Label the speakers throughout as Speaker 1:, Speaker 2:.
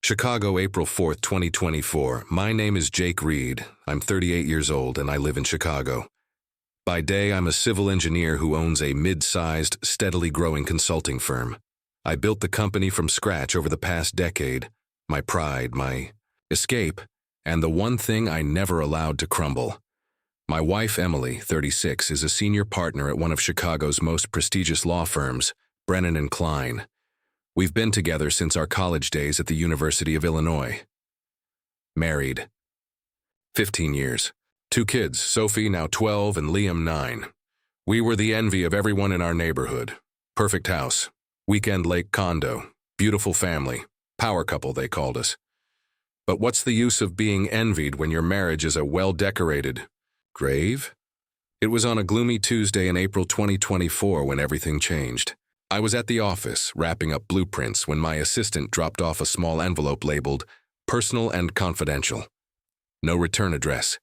Speaker 1: Chicago, April 4th, 2024. My name is Jake Reed. I'm 38 years old and I live in Chicago. By day, I'm a civil engineer who owns a mid-sized, steadily growing consulting firm. I built the company from scratch over the past decade, my pride, my escape, and the one thing I never allowed to crumble. My wife, Emily, 36, is a senior partner at one of Chicago's most prestigious law firms, Brennan & Klein. We've been together since our college days at the University of Illinois. Married. 15 years. 2 kids, Sophie, now 12, and Liam, 9. We were the envy of everyone in our neighborhood. Perfect house. Weekend lake condo. Beautiful family. Power couple, they called us. But what's the use of being envied when your marriage is a well-decorated grave? It was on a gloomy Tuesday in April 2024 when everything changed. I was at the office, wrapping up blueprints, when my assistant dropped off a small envelope labeled, "Personal and Confidential." No return address.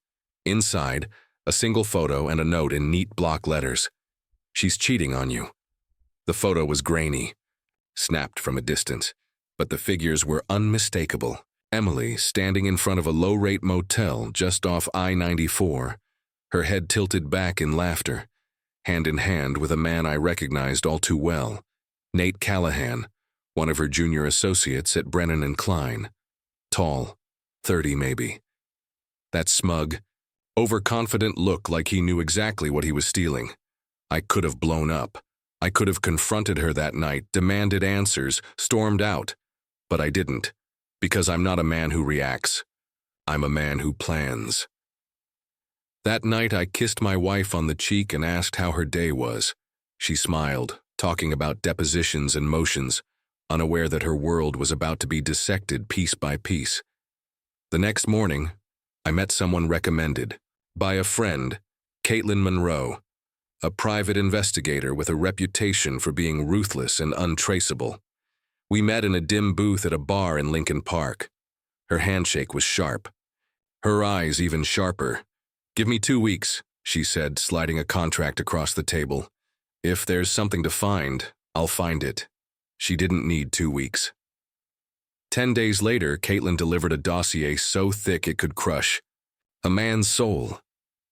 Speaker 1: Inside, a single photo and a note in neat block letters. "She's cheating on you." The photo was grainy, snapped from a distance, but the figures were unmistakable. Emily, standing in front of a low-rate motel just off I-94, her head tilted back in laughter, hand in hand with a man I recognized all too well, Nate Callahan, one of her junior associates at Brennan & Klein. Tall, 30 maybe. That smug, overconfident look like he knew exactly what he was stealing. I could have blown up. I could have confronted her that night, demanded answers, stormed out. But I didn't, because I'm not a man who reacts. I'm a man who plans. That night I kissed my wife on the cheek and asked how her day was. She smiled, talking about depositions and motions, unaware that her world was about to be dissected piece by piece. The next morning, I met someone recommended by a friend, Caitlin Monroe, a private investigator with a reputation for being ruthless and untraceable. We met in a dim booth at a bar in Lincoln Park. Her handshake was sharp, her eyes even sharper. "Give me 2 weeks," she said, sliding a contract across the table. "If there's something to find, I'll find it." She didn't need 2 weeks. 10 days later, Caitlin delivered a dossier so thick it could crush a man's soul.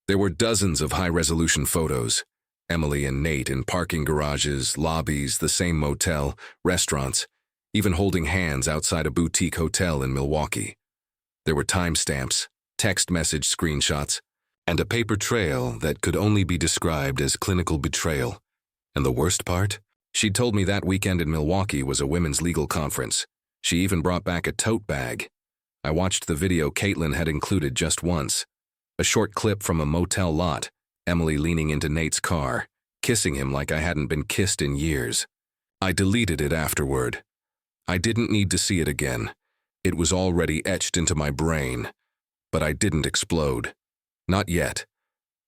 Speaker 1: There were dozens of high-resolution photos. Emily and Nate in parking garages, lobbies, the same motel, restaurants, even holding hands outside a boutique hotel in Milwaukee. There were timestamps, text message screenshots, and a paper trail that could only be described as clinical betrayal. And the worst part? She told me that weekend in Milwaukee was a women's legal conference. She even brought back a tote bag. I watched the video Caitlin had included just once. A short clip from a motel lot, Emily leaning into Nate's car, kissing him like I hadn't been kissed in years. I deleted it afterward. I didn't need to see it again. It was already etched into my brain. But I didn't explode. Not yet.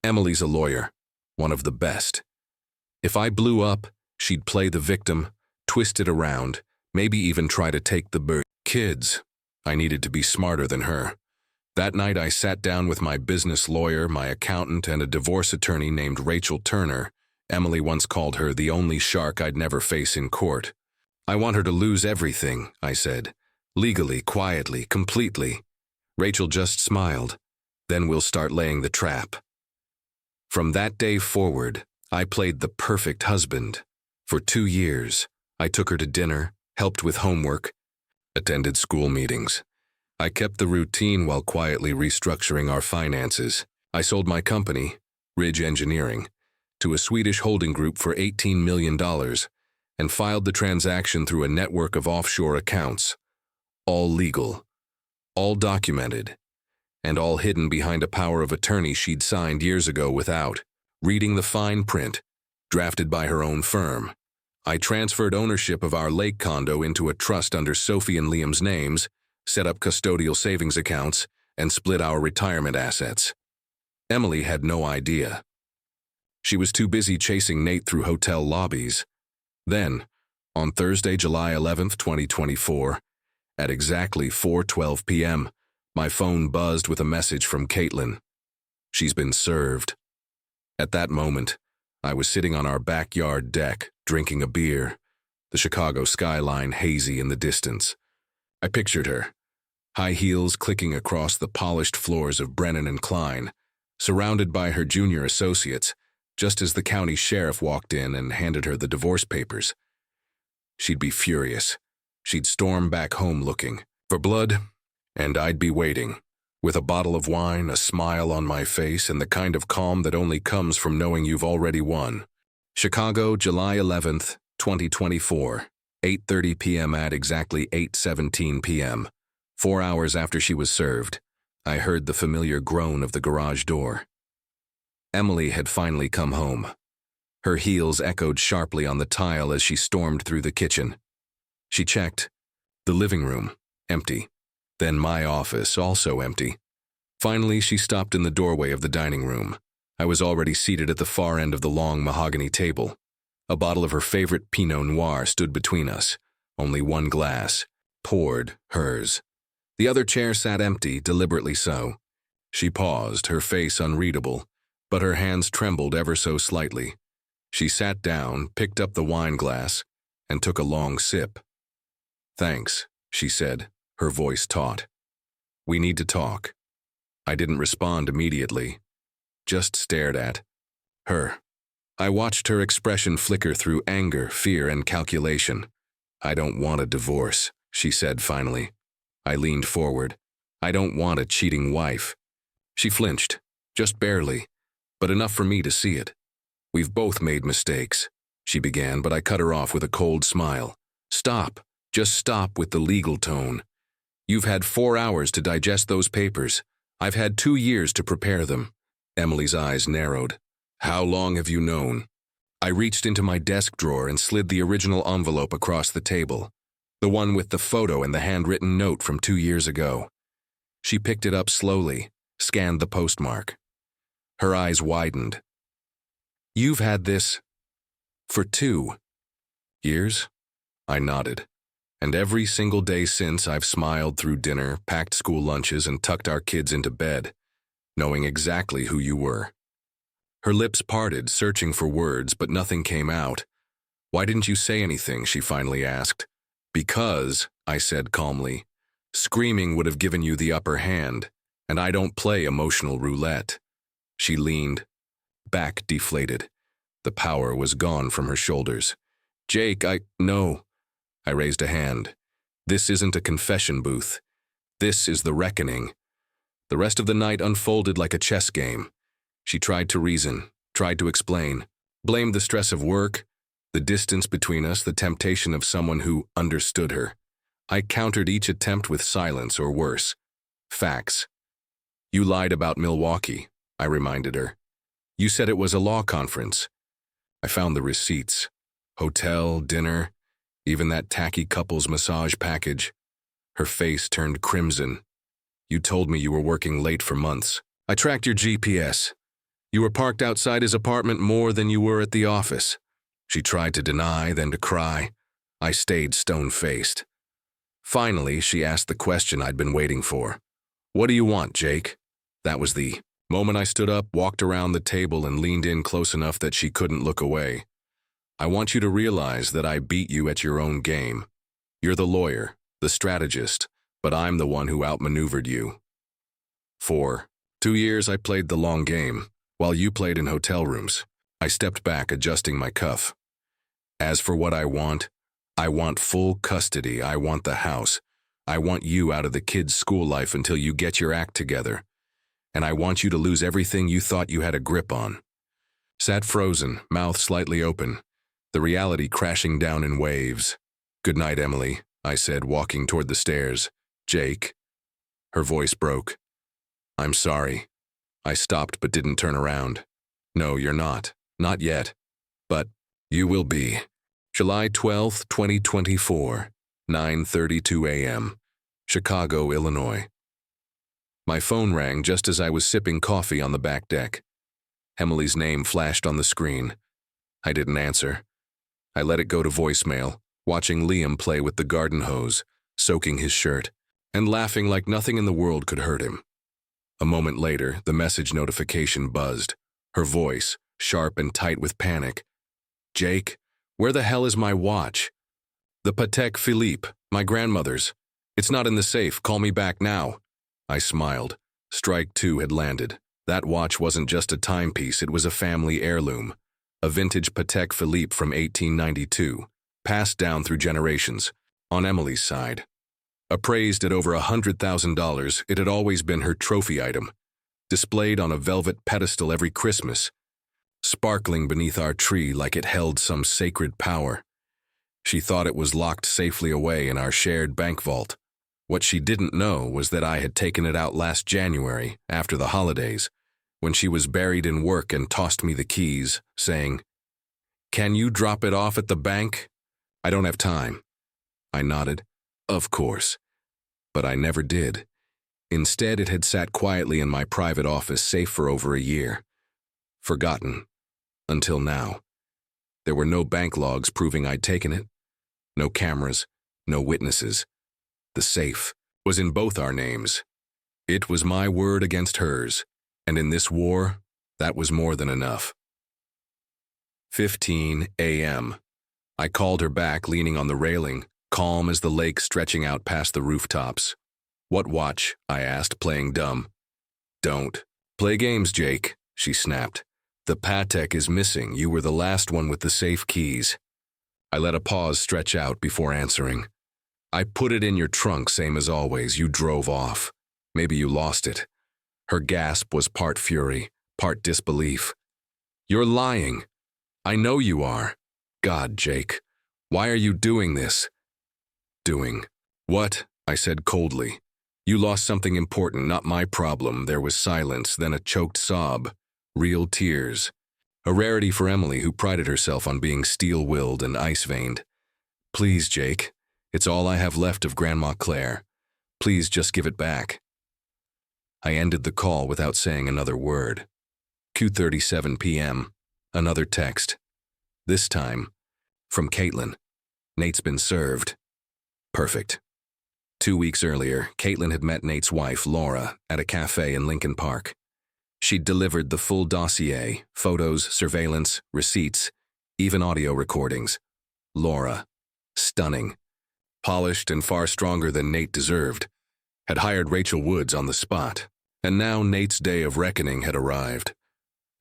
Speaker 1: Emily's a lawyer, one of the best. If I blew up, she'd play the victim, twist it around, maybe even try to take the kids. I needed to be smarter than her. That night I sat down with my business lawyer, my accountant, and a divorce attorney named Rachel Turner. Emily once called her the only shark I'd never face in court. "I want her to lose everything," I said. "Legally, quietly, completely." Rachel just smiled. "Then we'll start laying the trap." From that day forward, I played the perfect husband. For 2 years, I took her to dinner, helped with homework, attended school meetings. I kept the routine while quietly restructuring our finances. I sold my company, Ridge Engineering, to a Swedish holding group for $18 million and filed the transaction through a network of offshore accounts. All legal, all documented, and all hidden behind a power of attorney she'd signed years ago without reading the fine print, drafted by her own firm. I transferred ownership of our lake condo into a trust under Sophie and Liam's names, set up custodial savings accounts, and split our retirement assets. Emily had no idea. She was too busy chasing Nate through hotel lobbies. Then, on Thursday, July 11th, 2024, at exactly 4:12 p.m., my phone buzzed with a message from Caitlin. She's been served. At that moment, I was sitting on our backyard deck, drinking a beer, the Chicago skyline hazy in the distance. I pictured her, high heels clicking across the polished floors of Brennan and Klein, surrounded by her junior associates, just as the county sheriff walked in and handed her the divorce papers. She'd be furious. She'd storm back home looking for blood, and I'd be waiting, with a bottle of wine, a smile on my face, and the kind of calm that only comes from knowing you've already won. Chicago, July 11th, 2024, 8:30 p.m. At exactly 8:17 p.m., 4 hours after she was served, I heard the familiar groan of the garage door. Emily had finally come home. Her heels echoed sharply on the tile as she stormed through the kitchen. She checked. The living room, empty. Then my office, also empty. Finally, she stopped in the doorway of the dining room. I was already seated at the far end of the long mahogany table. A bottle of her favorite Pinot Noir stood between us. Only one glass, poured, hers. The other chair sat empty, deliberately so. She paused, her face unreadable, but her hands trembled ever so slightly. She sat down, picked up the wine glass, and took a long sip. "Thanks," she said, her voice taut. "We need to talk." I didn't respond immediately, just stared at her. I watched her expression flicker through anger, fear, and calculation. "I don't want a divorce," she said finally. I leaned forward. "I don't want a cheating wife." She flinched, just barely, but enough for me to see it. "We've both made mistakes," she began, but I cut her off with a cold smile. "Stop. Just stop with the legal tone. You've had 4 hours to digest those papers. I've had 2 years to prepare them." Emily's eyes narrowed. "How long have you known?" I reached into my desk drawer and slid the original envelope across the table, the one with the photo and the handwritten note from 2 years ago. She picked it up slowly, scanned the postmark. Her eyes widened. "You've had this for 2 years?" I nodded. "And every single day since, I've smiled through dinner, packed school lunches, and tucked our kids into bed, knowing exactly who you were." Her lips parted, searching for words, but nothing came out. "Why didn't you say anything?" she finally asked. "Because," I said calmly, "screaming would have given you the upper hand, and I don't play emotional roulette." She leaned, back deflated. The power was gone from her shoulders. "Jake, no." I raised a hand. "This isn't a confession booth. This is the reckoning." The rest of the night unfolded like a chess game. She tried to reason, tried to explain, blamed the stress of work, the distance between us, the temptation of someone who understood her. I countered each attempt with silence or worse. Facts. "You lied about Milwaukee," I reminded her. "You said it was a law conference." I found the receipts. Hotel, dinner, even that tacky couple's massage package. Her face turned crimson. "You told me you were working late for months. I tracked your GPS. You were parked outside his apartment more than you were at the office." She tried to deny, then to cry. I stayed stone-faced. Finally, she asked the question I'd been waiting for. "What do you want, Jake?" That was the moment I stood up, walked around the table, and leaned in close enough that she couldn't look away. "I want you to realize that I beat you at your own game. You're the lawyer, the strategist, but I'm the one who outmaneuvered you. For 2 years I played the long game, while you played in hotel rooms." I stepped back, adjusting my cuff. "As for what I want full custody. I want the house. I want you out of the kids' school life until you get your act together. And I want you to lose everything you thought you had a grip on." Sat frozen, mouth slightly open, the reality crashing down in waves. "Good night, Emily," I said, walking toward the stairs. "Jake." Her voice broke. "I'm sorry." I stopped but didn't turn around. "No, you're not. Not yet. But you will be." July 12th, 2024, 9:32 a.m., Chicago, Illinois. My phone rang just as I was sipping coffee on the back deck. Emily's name flashed on the screen. I didn't answer. I let it go to voicemail, watching Liam play with the garden hose, soaking his shirt, and laughing like nothing in the world could hurt him. A moment later, the message notification buzzed, her voice, sharp and tight with panic. "Jake, where the hell is my watch?" "The Patek Philippe, my grandmother's." It's not in the safe. Call me back now. I smiled. Strike two had landed. That watch wasn't just a timepiece, it was a family heirloom. A vintage Patek Philippe from 1892, passed down through generations, on Emily's side. Appraised at over $100,000, it had always been her trophy item, displayed on a velvet pedestal every Christmas, sparkling beneath our tree like it held some sacred power. She thought it was locked safely away in our shared bank vault. What she didn't know was that I had taken it out last January, after the holidays, when she was buried in work and tossed me the keys, saying, "Can you drop it off at the bank?" "I don't have time." I nodded. Of course. But I never did. Instead, it had sat quietly in my private office, safe for over a year. Forgotten. Until now. There were no bank logs proving I'd taken it. No cameras. No witnesses. The safe was in both our names. It was my word against hers, and in this war, that was more than enough. 15 a.m. I called her back, leaning on the railing, calm as the lake stretching out past the rooftops. "What watch?" I asked, playing dumb. "Don't play games, Jake," she snapped. "The Patek is missing. You were the last one with the safe keys." I let a pause stretch out before answering. "I put it in your trunk, same as always. You drove off. Maybe you lost it." Her gasp was part fury, part disbelief. "You're lying." "I know you are." "God, Jake, why are you doing this?" "Doing what?" I said coldly. "You lost something important, not my problem." There was silence, then a choked sob. Real tears. A rarity for Emily, who prided herself on being steel-willed and ice-veined. "Please, Jake. It's all I have left of Grandma Claire. Please just give it back." I ended the call without saying another word. 2:37 p.m. Another text. This time, from Caitlin. "Nate's been served." Perfect. 2 weeks earlier, Caitlin had met Nate's wife, Laura, at a cafe in Lincoln Park. She'd delivered the full dossier, photos, surveillance, receipts, even audio recordings. Laura, stunning, polished and far stronger than Nate deserved, had hired Rachel Woods on the spot, and now Nate's day of reckoning had arrived.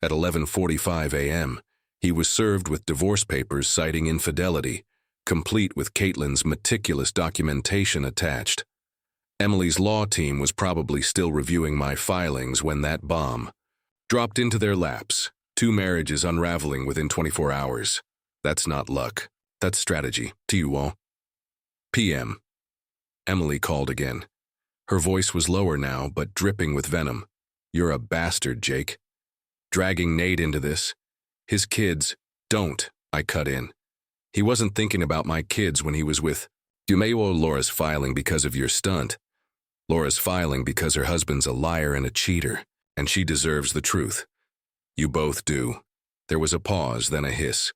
Speaker 1: At 11:45 a.m., he was served with divorce papers citing infidelity, complete with Caitlin's meticulous documentation attached. Emily's law team was probably still reviewing my filings when that bomb dropped into their laps. 2 marriages unraveling within 24 hours. That's not luck. That's strategy. To you all. PM. Emily called again. Her voice was lower now, but dripping with venom. "You're a bastard, Jake. Dragging Nate into this. His kids." "Don't," I cut in. "He wasn't thinking about my kids when he was with you." May owe Laura's filing because of your stunt. Laura's filing because her husband's a liar and a cheater, and she deserves the truth. You both do." There was a pause, then a hiss.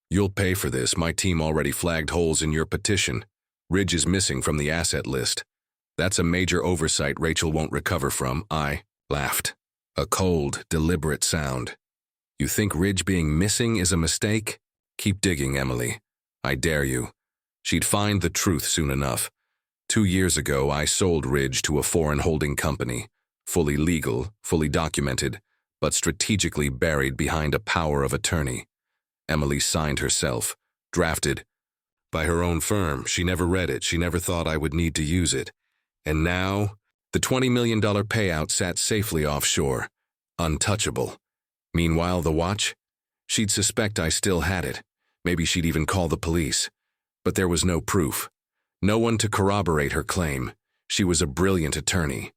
Speaker 1: "You'll pay for this. My team already flagged holes in your petition. Ridge is missing from the asset list. That's a major oversight Rachel won't recover from." I laughed. A cold, deliberate sound. "You think Ridge being missing is a mistake? Keep digging, Emily. I dare you. She'd find the truth soon enough. 2 years ago, I sold Ridge to a foreign holding company, fully legal, fully documented, but strategically buried behind a power of attorney. Emily signed herself, drafted by her own firm. She never read it. She never thought I would need to use it. And now, the $20 million payout sat safely offshore, untouchable. Meanwhile, the watch? She'd suspect I still had it. Maybe she'd even call the police. But there was no proof. No one to corroborate her claim. She was a brilliant attorney.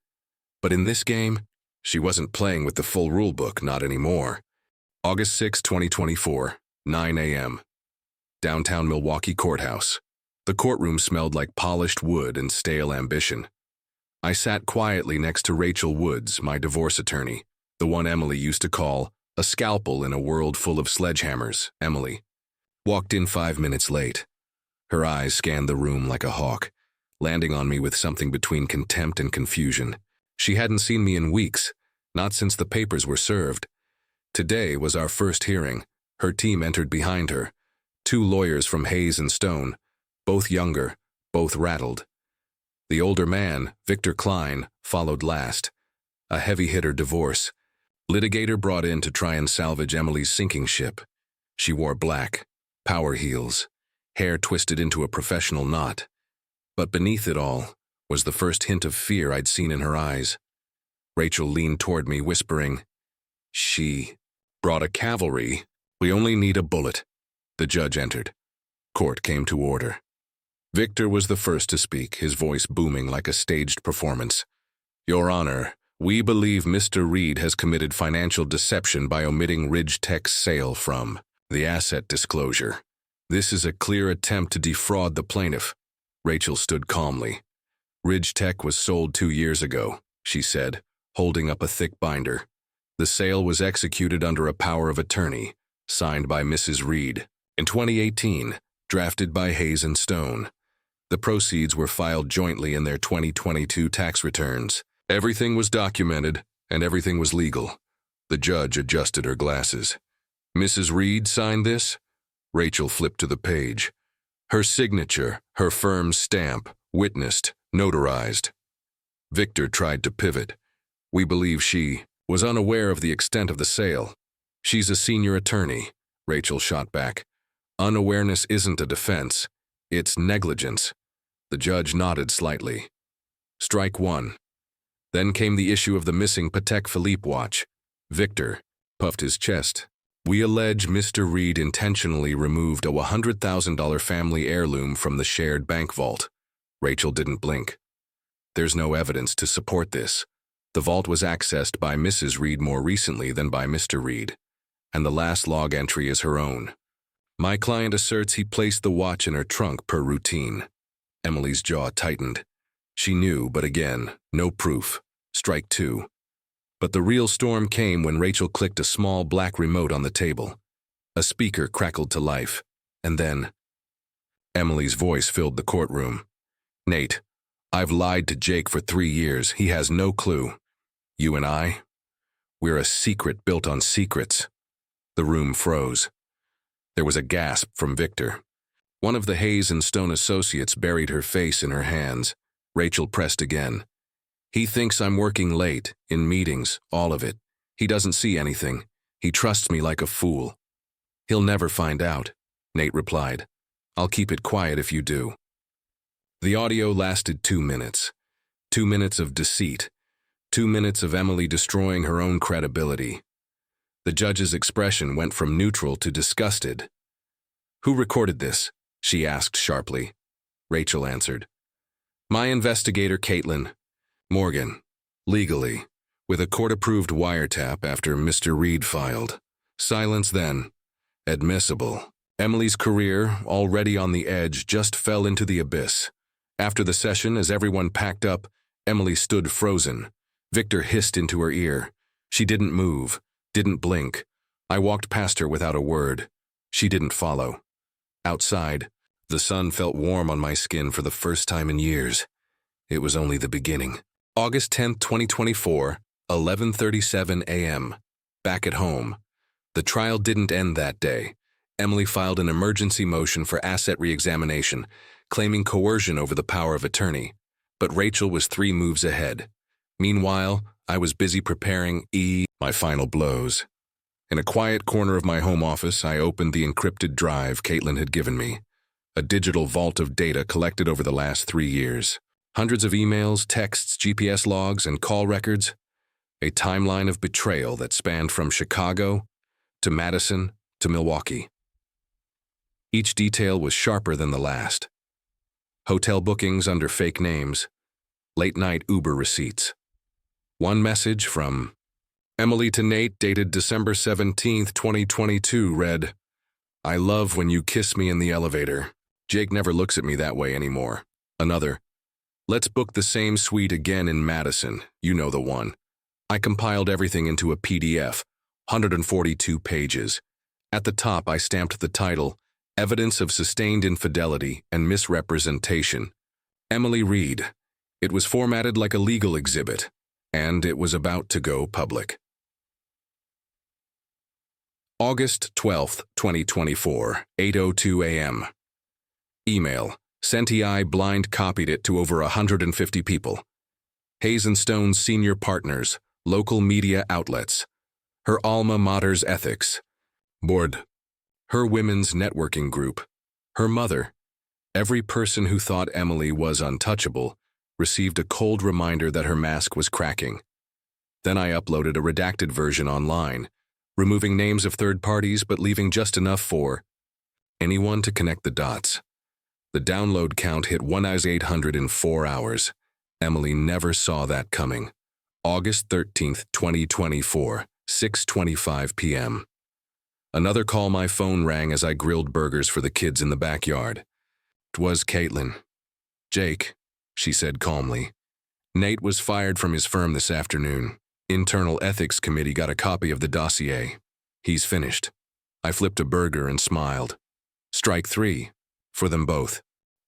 Speaker 1: But in this game, she wasn't playing with the full rulebook, not anymore. August 6, 2024, 9 a.m. Downtown Milwaukee Courthouse. The courtroom smelled like polished wood and stale ambition. I sat quietly next to Rachel Woods, my divorce attorney, the one Emily used to call a scalpel in a world full of sledgehammers. Emily walked in 5 minutes late. Her eyes scanned the room like a hawk, landing on me with something between contempt and confusion. She hadn't seen me in weeks, not since the papers were served. Today was our first hearing. Her team entered behind her. 2 lawyers from Hayes and Stone, both younger, both rattled. The older man, Victor Klein, followed last. A heavy-hitter divorce. Litigator brought in to try and salvage Emily's sinking ship. She wore black, power heels, hair twisted into a professional knot. But beneath it all was the first hint of fear I'd seen in her eyes. Rachel leaned toward me, whispering, "She brought a cavalry. We only need a bullet." The judge entered. Court came to order. Victor was the first to speak, his voice booming like a staged performance. "Your Honor, we believe Mr. Reed has committed financial deception by omitting Ridge Tech's sale from the asset disclosure. This is a clear attempt to defraud the plaintiff." Rachel stood calmly. "Ridge Tech was sold 2 years ago," she said, holding up a thick binder. "The sale was executed under a power of attorney, signed by Mrs. Reed, in 2018, drafted by Hayes and Stone. The proceeds were filed jointly in their 2022 tax returns. Everything was documented, and everything was legal." The judge adjusted her glasses. "Mrs. Reed signed this?" Rachel flipped to the page. Her signature, her firm's stamp, witnessed, notarized. Victor tried to pivot. "We believe she was unaware of the extent of the sale." "She's a senior attorney," Rachel shot back. "Unawareness isn't a defense. It's negligence." The judge nodded slightly. Strike one. Then came the issue of the missing Patek Philippe watch. Victor puffed his chest. "We allege Mr. Reed intentionally removed a $100,000 family heirloom from the shared bank vault." Rachel didn't blink. "There's no evidence to support this. The vault was accessed by Mrs. Reed more recently than by Mr. Reed, and the last log entry is her own. My client asserts he placed the watch in her trunk per routine." Emily's jaw tightened. She knew, but again, no proof. Strike two. But the real storm came when Rachel clicked a small black remote on the table. A speaker crackled to life, and then Emily's voice filled the courtroom. "Nate, I've lied to Jake for 3 years. He has no clue. You and I, we're a secret built on secrets." The room froze. There was a gasp from Victor. One of the Hayes and Stone associates buried her face in her hands. Rachel pressed again. "He thinks I'm working late, in meetings, all of it. He doesn't see anything. He trusts me like a fool." "He'll never find out," Nate replied. "I'll keep it quiet if you do." The audio lasted 2 minutes. 2 minutes of deceit. 2 minutes of Emily destroying her own credibility. The judge's expression went from neutral to disgusted. "Who recorded this?" she asked sharply. Rachel answered. "My investigator, Caitlin Morgan, legally, with a court-approved wiretap after Mr. Reed filed." Silence then. Admissible. Emily's career, already on the edge, just fell into the abyss. After the session, as everyone packed up, Emily stood frozen. Victor hissed into her ear. She didn't move, didn't blink. I walked past her without a word. She didn't follow. Outside, the sun felt warm on my skin for the first time in years. It was only the beginning. August 10th, 2024, 11:37 a.m. Back at home. The trial didn't end that day. Emily filed an emergency motion for asset reexamination, claiming coercion over the power of attorney. But Rachel was 3 moves ahead. Meanwhile, I was busy preparing my final blows. In a quiet corner of my home office, I opened the encrypted drive Caitlin had given me. A digital vault of data collected over the last 3 years. Hundreds of emails, texts, GPS logs, and call records. A timeline of betrayal that spanned from Chicago to Madison to Milwaukee. Each detail was sharper than the last. Hotel bookings under fake names. Late-night Uber receipts. One message from Emily to Nate, dated December 17th, 2022, read, "I love when you kiss me in the elevator. Jake never looks at me that way anymore." Another, "Let's book the same suite again in Madison. You know the one." I compiled everything into a PDF, 142 pages. At the top, I stamped the title, "Evidence of Sustained Infidelity and Misrepresentation. Emily Reed." It was formatted like a legal exhibit, and it was about to go public. August 12th, 2024, 8:02 a.m. Email, Senti blind copied it to over 150 people. Hayes and Stone's senior partners, local media outlets, her alma mater's ethics, board, her women's networking group, her mother. Every person who thought Emily was untouchable received a cold reminder that her mask was cracking. Then I uploaded a redacted version online, removing names of third parties but leaving just enough for anyone to connect the dots. The download count hit 1,800 in 4 hours. Emily never saw that coming. August 13th, 2024, 6:25 p.m. Another call. My phone rang as I grilled burgers for the kids in the backyard. It was Caitlin. "Jake," she said calmly. "Nate was fired from his firm this afternoon. Internal Ethics Committee got a copy of the dossier. He's finished." I flipped a burger and smiled. Strike 3. For them both.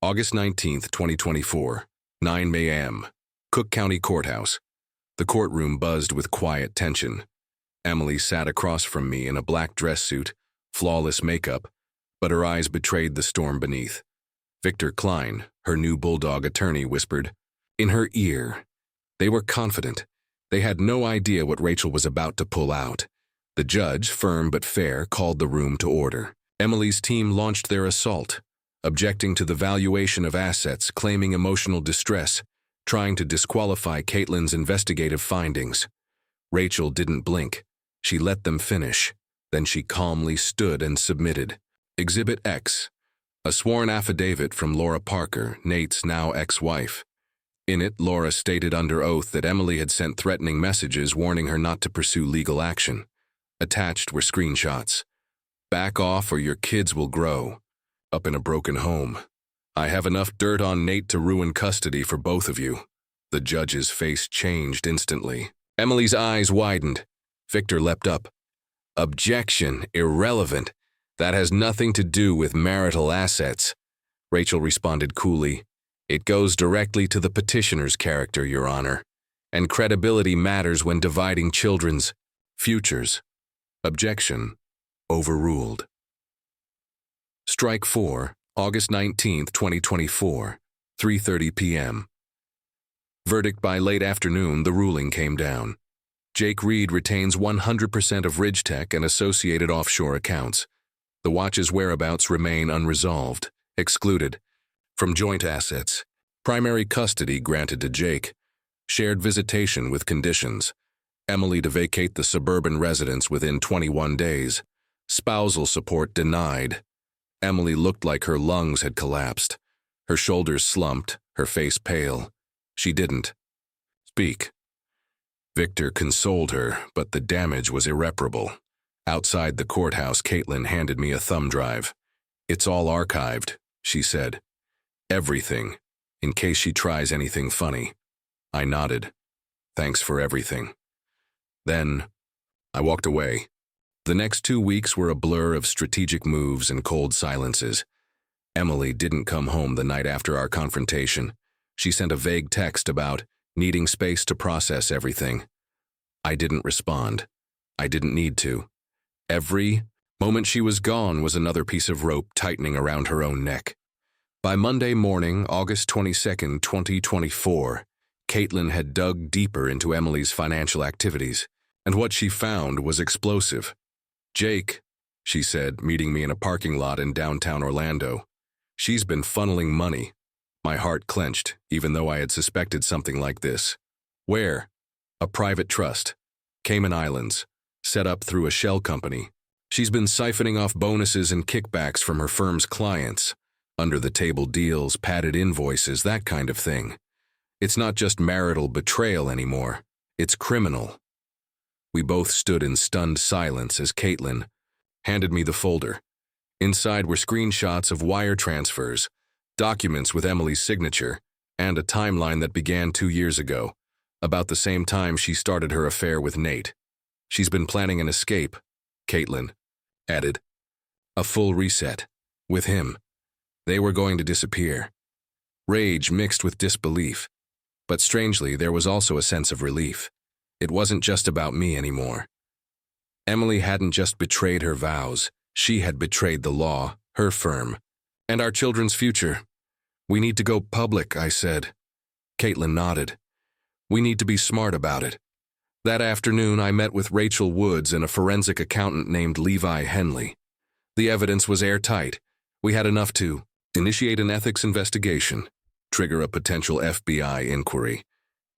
Speaker 1: August 19th, 2024, 9 a.m. Cook County Courthouse. The courtroom buzzed with quiet tension. Emily sat across from me in a black dress suit, flawless makeup, but her eyes betrayed the storm beneath. Victor Klein, her new bulldog attorney, whispered in her ear. They were confident. They had no idea what Rachel was about to pull out. The judge, firm but fair, called the room to order. Emily's team launched their assault, objecting to the valuation of assets, claiming emotional distress, trying to disqualify Caitlin's investigative findings. Rachel didn't blink. She let them finish. Then she calmly stood and submitted. Exhibit X. A sworn affidavit from Laura Parker, Nate's now ex-wife. In it, Laura stated under oath that Emily had sent threatening messages warning her not to pursue legal action. Attached were screenshots. "Back off or your kids will grow up in a broken home. I have enough dirt on Nate to ruin custody for both of you." The judge's face changed instantly. Emily's eyes widened. Victor leapt up. "Objection, irrelevant. That has nothing to do with marital assets." Rachel responded coolly. "It goes directly to the petitioner's character, Your Honor, and credibility matters when dividing children's futures." Objection. Overruled. Strike 4, August 19th, 2024, 3:30 p.m. Verdict by late afternoon. The ruling came down. Jake Reed retains 100% of Ridgetech and associated offshore accounts. The watch's whereabouts remain unresolved, excluded from joint assets. Primary custody granted to Jake. Shared visitation with conditions. Emily to vacate the suburban residence within 21 days. Spousal support denied. Emily looked like her lungs had collapsed. Her shoulders slumped, her face pale. She didn't speak. Victor consoled her, but the damage was irreparable. Outside the courthouse, Caitlin handed me a thumb drive. "It's all archived," she said. "Everything, in case she tries anything funny." I nodded. "Thanks for everything." Then, I walked away. The next 2 weeks were a blur of strategic moves and cold silences. Emily didn't come home the night after our confrontation. She sent a vague text about needing space to process everything. I didn't respond. I didn't need to. Every moment she was gone was another piece of rope tightening around her own neck. By Monday morning, August 22nd, 2024, Caitlin had dug deeper into Emily's financial activities, and what she found was explosive. "Jake," she said, meeting me in a parking lot in downtown Orlando. "She's been funneling money." My heart clenched, even though I had suspected something like this. "Where?" "A private trust. Cayman Islands. Set up through a shell company. She's been siphoning off bonuses and kickbacks from her firm's clients. Under-the-table deals, padded invoices, that kind of thing. It's not just marital betrayal anymore. It's criminal." We both stood in stunned silence as Caitlin handed me the folder. Inside were screenshots of wire transfers, documents with Emily's signature, and a timeline that began 2 years ago, about the same time she started her affair with Nate. "She's been planning an escape," Caitlin added. "A full reset. With him. They were going to disappear." Rage mixed with disbelief. But strangely, there was also a sense of relief. It wasn't just about me anymore. Emily hadn't just betrayed her vows. She had betrayed the law, her firm, and our children's future. We need to go public, I said. Caitlin nodded. We need to be smart about it. That afternoon, I met with Rachel Woods and a forensic accountant named Levi Henley. The evidence was airtight. We had enough to initiate an ethics investigation, trigger a potential FBI inquiry,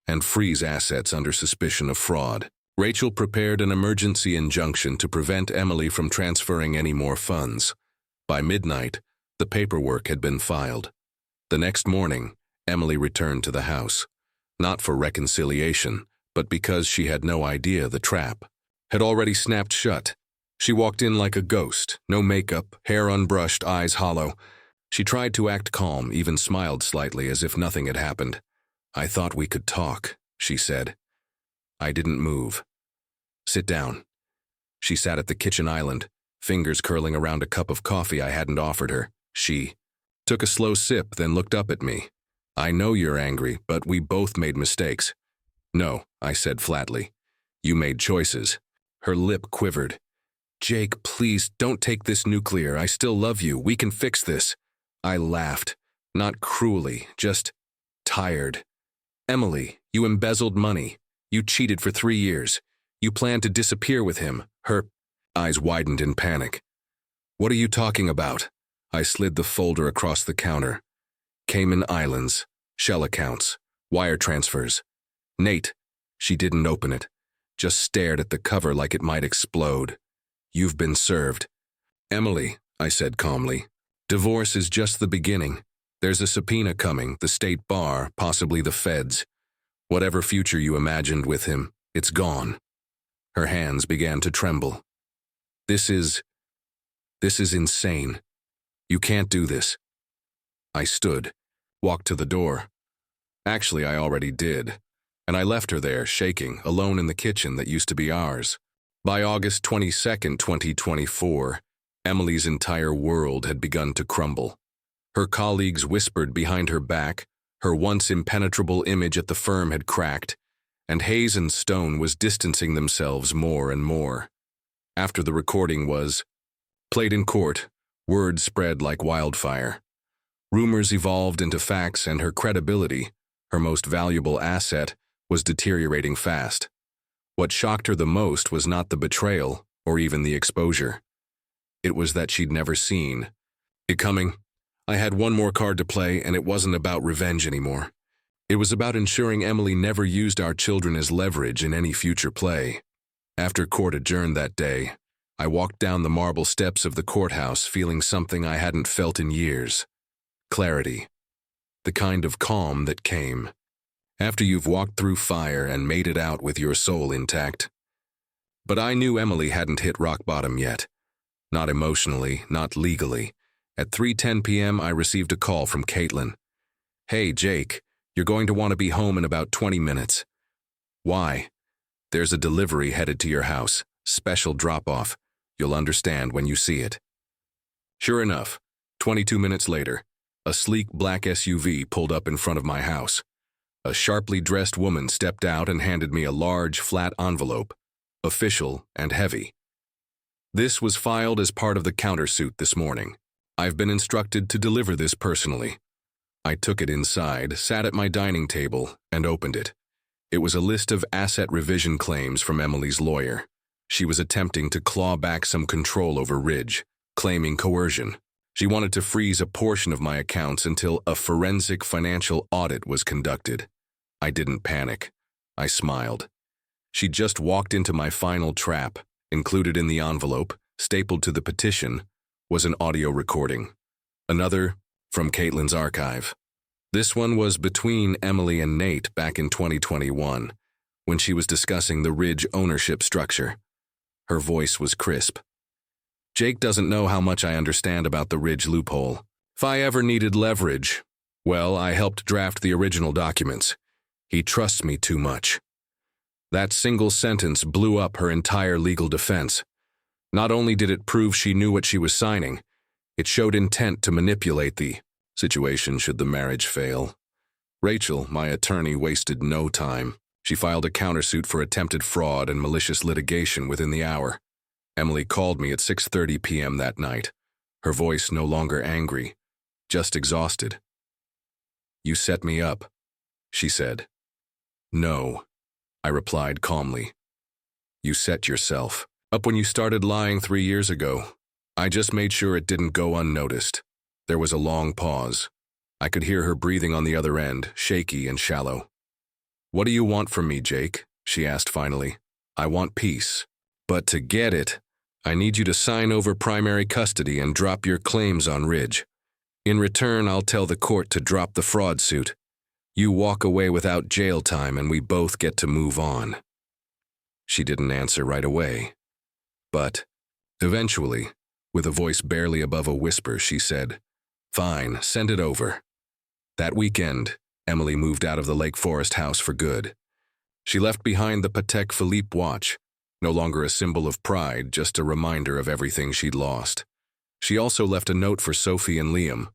Speaker 1: and freeze assets under suspicion of fraud. Rachel prepared an emergency injunction to prevent Emily from transferring any more funds. By midnight, the paperwork had been filed. The next morning, Emily returned to the house, not for reconciliation, but because she had no idea the trap had already snapped shut. She walked in like a ghost, no makeup, hair unbrushed, eyes hollow. She tried to act calm, even smiled slightly as if nothing had happened. I thought we could talk, she said. I didn't move. Sit down. She sat at the kitchen island, fingers curling around a cup of coffee I hadn't offered her. She took a slow sip, then looked up at me. I know you're angry, but we both made mistakes. No, I said flatly. You made choices. Her lip quivered. Jake, please, don't take this nuclear. I still love you. We can fix this. I laughed. Not cruelly, just tired. Emily, you embezzled money. You cheated for 3 years. You planned to disappear with him. Her eyes widened in panic. What are you talking about? I slid the folder across the counter. Cayman Islands, shell accounts, wire transfers. Nate, she didn't open it, just stared at the cover like it might explode. You've been served. Emily, I said calmly, divorce is just the beginning. There's a subpoena coming, the state bar, possibly the feds. Whatever future you imagined with him, it's gone. Her hands began to tremble. This is insane. You can't do this. I stood, walked to the door. Actually, I already did, and I left her there, shaking, alone in the kitchen that used to be ours. By August 22nd, 2024, Emily's entire world had begun to crumble. Her colleagues whispered behind her back, her once impenetrable image at the firm had cracked, and Hayes and Stone was distancing themselves more and more. After the recording was played in court, word spread like wildfire. Rumors evolved into facts, and her credibility, her most valuable asset, was deteriorating fast. What shocked her the most was not the betrayal or even the exposure. It was that she'd never seen it coming. I had one more card to play, and it wasn't about revenge anymore. It was about ensuring Emily never used our children as leverage in any future play. After court adjourned that day, I walked down the marble steps of the courthouse feeling something I hadn't felt in years. Clarity. The kind of calm that came after you've walked through fire and made it out with your soul intact. But I knew Emily hadn't hit rock bottom yet. Not emotionally, not legally. At 3:10 p.m., I received a call from Caitlin. Hey, Jake, you're going to want to be home in about 20 minutes. Why? There's a delivery headed to your house. Special drop-off. You'll understand when you see it. Sure enough, 22 minutes later, a sleek black SUV pulled up in front of my house. A sharply dressed woman stepped out and handed me a large, flat envelope, official and heavy. This was filed as part of the countersuit this morning. I've been instructed to deliver this personally. I took it inside, sat at my dining table, and opened it. It was a list of asset revision claims from Emily's lawyer. She was attempting to claw back some control over Ridge, claiming coercion. She wanted to freeze a portion of my accounts until a forensic financial audit was conducted. I didn't panic. I smiled. She just walked into my final trap. Included in the envelope, stapled to the petition, was an audio recording. Another from Caitlin's archive. This one was between Emily and Nate back in 2021, when she was discussing the Ridge ownership structure. Her voice was crisp. Jake doesn't know how much I understand about the Ridge loophole. If I ever needed leverage, well, I helped draft the original documents. He trusts me too much. That single sentence blew up her entire legal defense. Not only did it prove she knew what she was signing, it showed intent to manipulate the situation should the marriage fail. Rachel, my attorney, wasted no time. She filed a countersuit for attempted fraud and malicious litigation within the hour. Emily called me at 6:30 p.m. that night, her voice no longer angry, just exhausted. "You set me up," she said. "No," I replied calmly. "You set yourself up when you started lying 3 years ago. I just made sure it didn't go unnoticed." There was a long pause. I could hear her breathing on the other end, shaky and shallow. "What do you want from me, Jake?" she asked finally. "I want peace. But to get it, I need you to sign over primary custody and drop your claims on Ridge. In return, I'll tell the court to drop the fraud suit. You walk away without jail time and we both get to move on." She didn't answer right away. But eventually, with a voice barely above a whisper, she said, "Fine, send it over." That weekend, Emily moved out of the Lake Forest house for good. She left behind the Patek Philippe watch, no longer a symbol of pride, just a reminder of everything she'd lost. She also left a note for Sophie and Liam,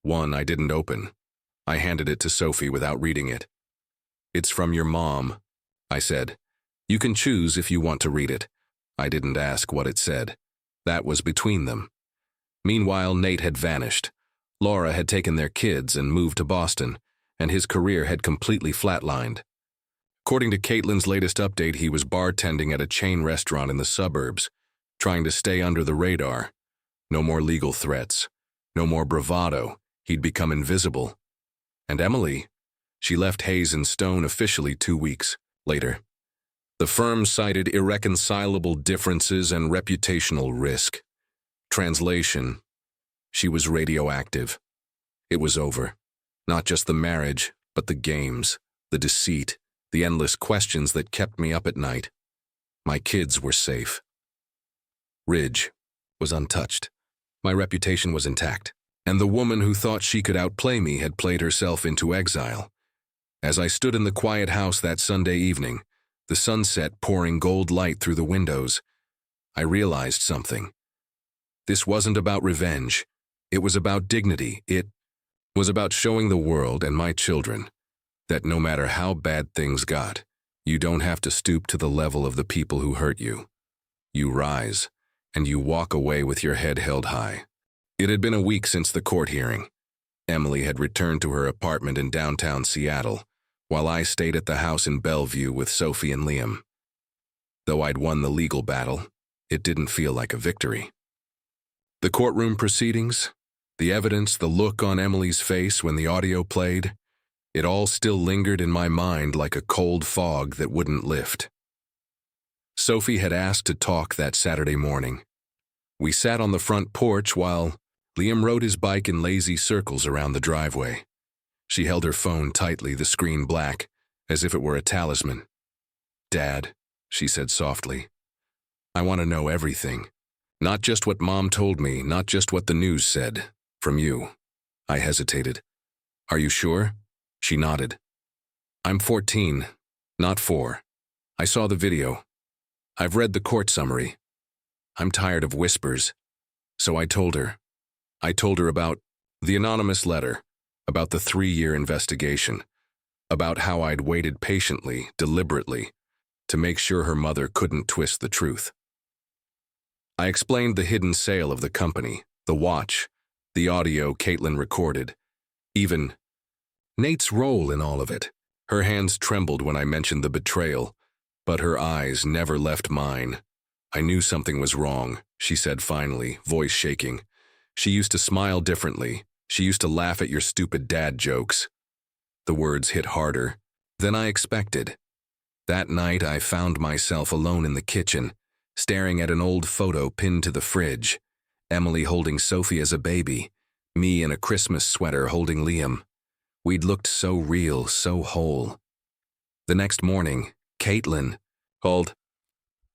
Speaker 1: one I didn't open. I handed it to Sophie without reading it. "It's from your mom," I said. "You can choose if you want to read it." I didn't ask what it said. That was between them. Meanwhile, Nate had vanished. Laura had taken their kids and moved to Boston, and his career had completely flatlined. According to Caitlin's latest update, he was bartending at a chain restaurant in the suburbs, trying to stay under the radar. No more legal threats. No more bravado. He'd become invisible. And Emily? She left Hayes and Stone officially 2 weeks later. The firm cited irreconcilable differences and reputational risk. Translation: she was radioactive. It was over. Not just the marriage, but the games, the deceit, the endless questions that kept me up at night. My kids were safe. Ridge was untouched. My reputation was intact, and the woman who thought she could outplay me had played herself into exile. As I stood in the quiet house that Sunday evening, the sunset pouring gold light through the windows, I realized something. This wasn't about revenge. It was about dignity. It was about showing the world and my children that no matter how bad things got, you don't have to stoop to the level of the people who hurt you. You rise, and you walk away with your head held high. It had been a week since the court hearing. Emily had returned to her apartment in downtown Seattle, while I stayed at the house in Bellevue with Sophie and Liam. Though I'd won the legal battle, it didn't feel like a victory. The courtroom proceedings, the evidence, the look on Emily's face when the audio played, it all still lingered in my mind like a cold fog that wouldn't lift. Sophie had asked to talk that Saturday morning. We sat on the front porch while Liam rode his bike in lazy circles around the driveway. She held her phone tightly, the screen black, as if it were a talisman. "Dad," she said softly, "I want to know everything. Not just what Mom told me, not just what the news said. From you." I hesitated. "Are you sure?" She nodded. "I'm 14, not 4. I saw the video. I've read the court summary. I'm tired of whispers." So I told her. I told her about the anonymous letter, about the 3-year investigation, about how I'd waited patiently, deliberately, to make sure her mother couldn't twist the truth. I explained the hidden sale of the company, the watch, the audio Caitlin recorded, even Nate's role in all of it. Her hands trembled when I mentioned the betrayal, but her eyes never left mine. "I knew something was wrong," she said finally, voice shaking. "She used to smile differently. She used to laugh at your stupid dad jokes." The words hit harder than I expected. That night I found myself alone in the kitchen, staring at an old photo pinned to the fridge. Emily holding Sophie as a baby, me in a Christmas sweater holding Liam. We'd looked so real, so whole. The next morning, Caitlin called.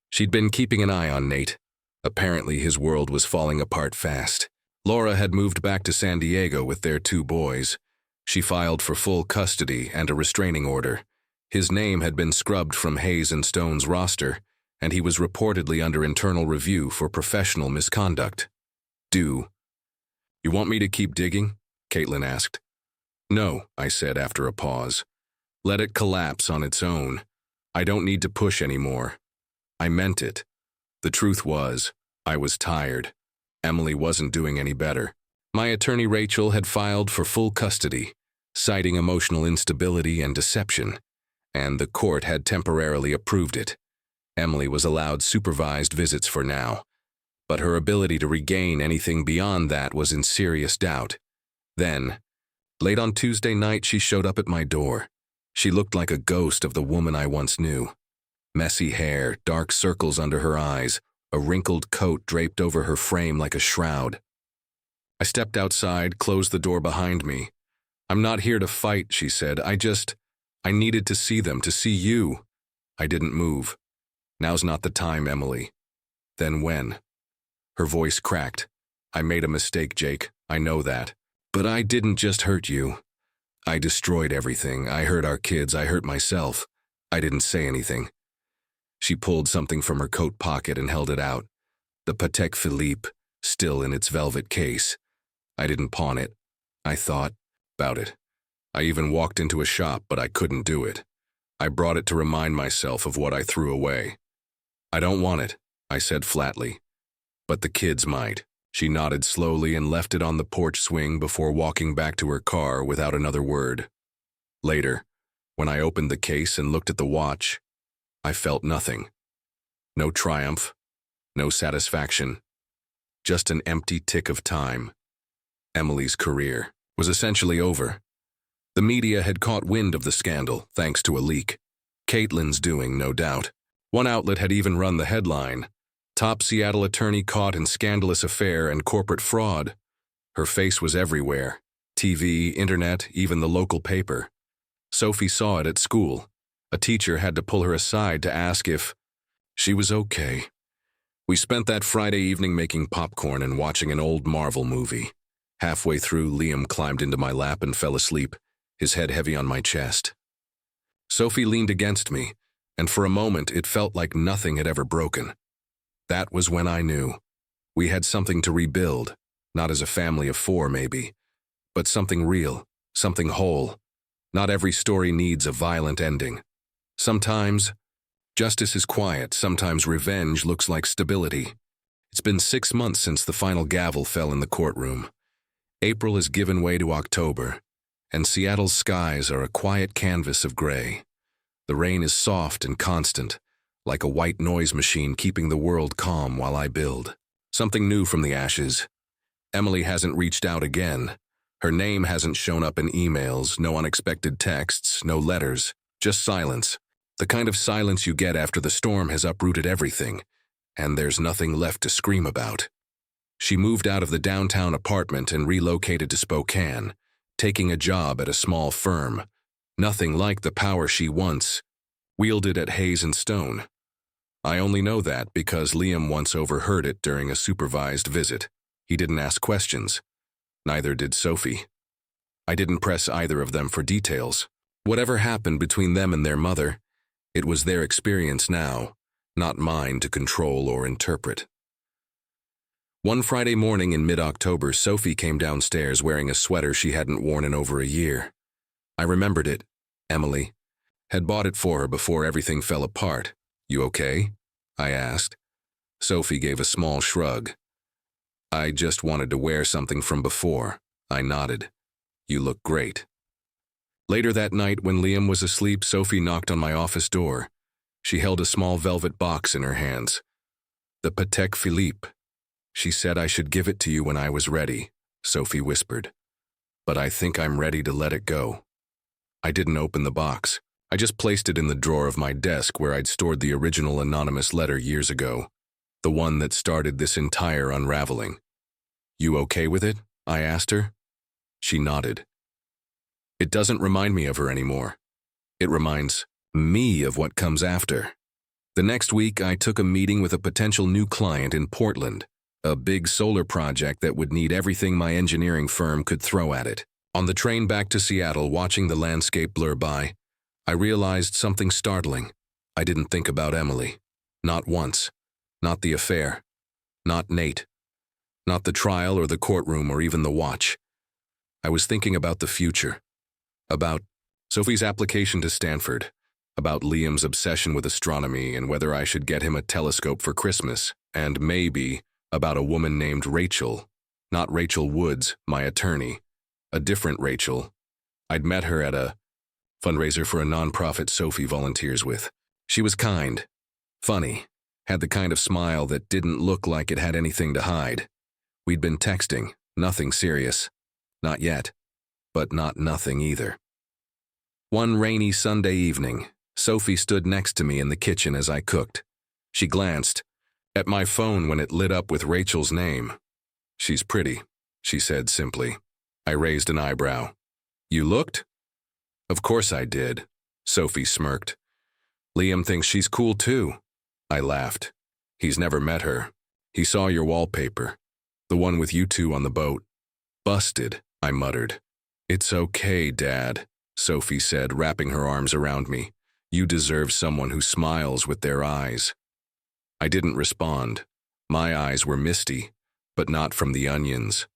Speaker 1: She'd been keeping an eye on Nate. Apparently his world was falling apart fast. Laura had moved back to San Diego with their 2 boys. She filed for full custody and a restraining order. His name had been scrubbed from Hayes and Stone's roster, and he was reportedly under internal review for professional misconduct. "You want me to keep digging?" Caitlin asked. "No," I said after a pause. "Let it collapse on its own. I don't need to push anymore." I meant it. The truth was, I was tired. Emily wasn't doing any better. My attorney Rachel had filed for full custody. citing emotional instability and deception, and the court had temporarily approved it. Emily was allowed supervised visits for now, but her ability to regain anything beyond that was in serious doubt. Then, late on Tuesday night, she showed up at my door. She looked like a ghost of the woman I once knew. Messy hair, dark circles under her eyes, a wrinkled coat draped over her frame like a shroud. I stepped outside, closed the door behind me. "I'm not here to fight," she said. I needed to see them, to see you." I didn't move. "Now's not the time, Emily." "Then when?" Her voice cracked. "I made a mistake, Jake. I know that. But I didn't just hurt you. I destroyed everything. I hurt our kids. I hurt myself. I didn't say anything." She pulled something from her coat pocket and held it out. The Patek Philippe, still in its velvet case. I didn't pawn it. I thought about it. I even walked into a shop, but I couldn't do it. I brought it to remind myself of what I threw away. "I don't want it," I said flatly. "But the kids might." She nodded slowly and left it on the porch swing before walking back to her car without another word. Later, when I opened the case and looked at the watch, I felt nothing. No triumph, no satisfaction, just an empty tick of time. Emily's career was essentially over. The media had caught wind of the scandal, thanks to a leak. Caitlin's doing, no doubt. One outlet had even run the headline, "Top Seattle attorney caught in scandalous affair and corporate fraud." Her face was everywhere. TV, internet, even the local paper. Sophie saw it at school. A teacher had to pull her aside to ask if she was okay. We spent that Friday evening making popcorn and watching an old Marvel movie. Halfway through, Liam climbed into my lap and fell asleep, his head heavy on my chest. Sophie leaned against me, and for a moment it felt like nothing had ever broken. That was when I knew. We had something to rebuild, not as a family of four maybe, but something real, something whole. Not every story needs a violent ending. Sometimes, justice is quiet. Sometimes revenge looks like stability. It's been 6 months since the final gavel fell in the courtroom. April has given way to October, and Seattle's skies are a quiet canvas of gray. The rain is soft and constant, like a white noise machine keeping the world calm while I build. Something new from the ashes. Emily hasn't reached out again. Her name hasn't shown up in emails, no unexpected texts, no letters, just silence. The kind of silence you get after the storm has uprooted everything, and there's nothing left to scream about. She moved out of the downtown apartment and relocated to Spokane, taking a job at a small firm. Nothing like the power she once wielded at Hayes and Stone. I only know that because Liam once overheard it during a supervised visit. He didn't ask questions. Neither did Sophie. I didn't press either of them for details. Whatever happened between them and their mother, it was their experience now, not mine to control or interpret. One Friday morning in mid-October, Sophie came downstairs wearing a sweater she hadn't worn in over a year. I remembered it. Emily had bought it for her before everything fell apart. "You okay?" I asked. Sophie gave a small shrug. "I just wanted to wear something from before." I nodded. "You look great." Later that night, when Liam was asleep, Sophie knocked on my office door. She held a small velvet box in her hands. "The Patek Philippe. She said I should give it to you when I was ready," Sophie whispered. "But I think I'm ready to let it go." I didn't open the box. I just placed it in the drawer of my desk where I'd stored the original anonymous letter years ago, the one that started this entire unraveling. "You okay with it?" I asked her. She nodded. "It doesn't remind me of her anymore. It reminds me of what comes after." The next week, I took a meeting with a potential new client in Portland, a big solar project that would need everything my engineering firm could throw at it. On the train back to Seattle, watching the landscape blur by, I realized something startling. I didn't think about Emily. Not once. Not the affair. Not Nate. Not the trial or the courtroom or even the watch. I was thinking about the future. About Sophie's application to Stanford. About Liam's obsession with astronomy and whether I should get him a telescope for Christmas. And maybe about a woman named Rachel. Not Rachel Woods, my attorney. A different Rachel. I'd met her at a fundraiser for a nonprofit Sophie volunteers with. She was kind, funny, had the kind of smile that didn't look like it had anything to hide. We'd been texting, nothing serious. Not yet, but not nothing either. One rainy Sunday evening, Sophie stood next to me in the kitchen as I cooked. She glanced at my phone when it lit up with Rachel's name. "She's pretty," she said simply. I raised an eyebrow. "You looked?" "Of course I did," Sophie smirked. "Liam thinks she's cool too." I laughed. "He's never met her. He saw your wallpaper. The one with you two on the boat." "Busted," I muttered. "It's okay, Dad," Sophie said, wrapping her arms around me. "You deserve someone who smiles with their eyes." I didn't respond. My eyes were misty, but not from the onions.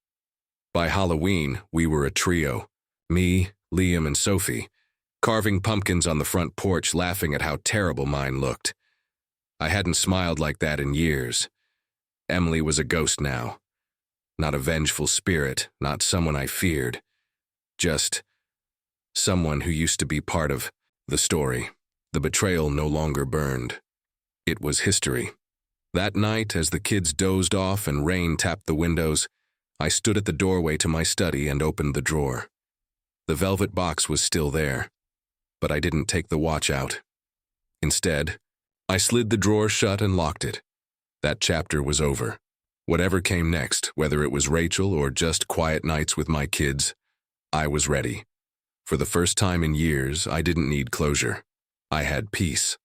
Speaker 1: By Halloween, we were a trio. Me, Liam, and Sophie, carving pumpkins on the front porch, laughing at how terrible mine looked. I hadn't smiled like that in years. Emily was a ghost now. Not a vengeful spirit, not someone I feared. Just someone who used to be part of the story. The betrayal no longer burned. It was history. That night, as the kids dozed off and rain tapped the windows, I stood at the doorway to my study and opened the drawer. The velvet box was still there, but I didn't take the watch out. Instead, I slid the drawer shut and locked it. That chapter was over. Whatever came next, whether it was Rachel or just quiet nights with my kids, I was ready. For the first time in years, I didn't need closure. I had peace.